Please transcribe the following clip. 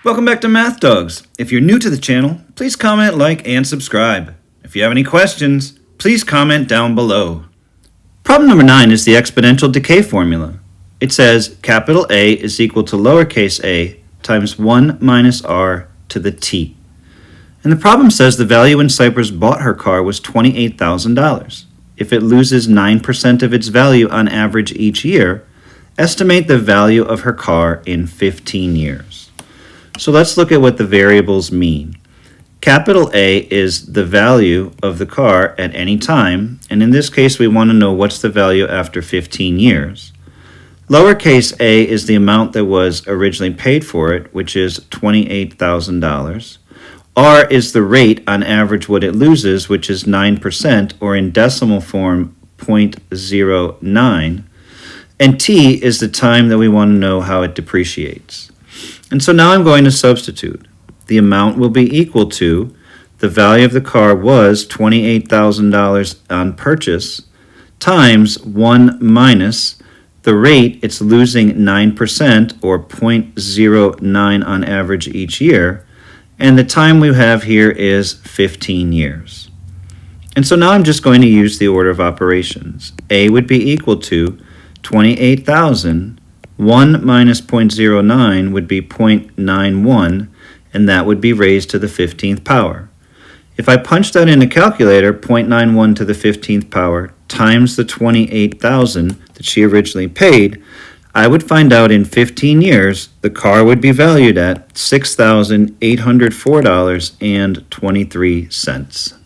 Welcome back to Math Dogs. If you're new to the channel, please comment, like, and subscribe. If you have any questions, please comment down below. Problem number 9 is the exponential decay formula. It says capital A is equal to lowercase a times 1 minus r to the t. And the problem says the value when Cypress bought her car was $28,000. If it loses 9% of its value on average each year, estimate the value of her car in 15 years. So let's look at what the variables mean. Capital A is the value of the car at any time, and in this case we want to know what's the value after 15 years. Lowercase a is the amount that was originally paid for it, which is $28,000. R is the rate on average what it loses, which is 9%, or in decimal form 0.09. And T is the time that we want to know how it depreciates. And so now I'm going to substitute. The amount will be equal to the value of the car was $28,000 on purchase times 1 minus the rate, it's losing 9% or 0.09 on average each year, and the time we have here is 15 years. And so now I'm just going to use the order of operations. A would be equal to 28,000. 1 minus 0.09 would be 0.91, and that would be raised to the 15th power. If I punch that in a calculator, 0.91 to the 15th power times the 28,000 that she originally paid, I would find out in 15 years the car would be valued at $6,804.23.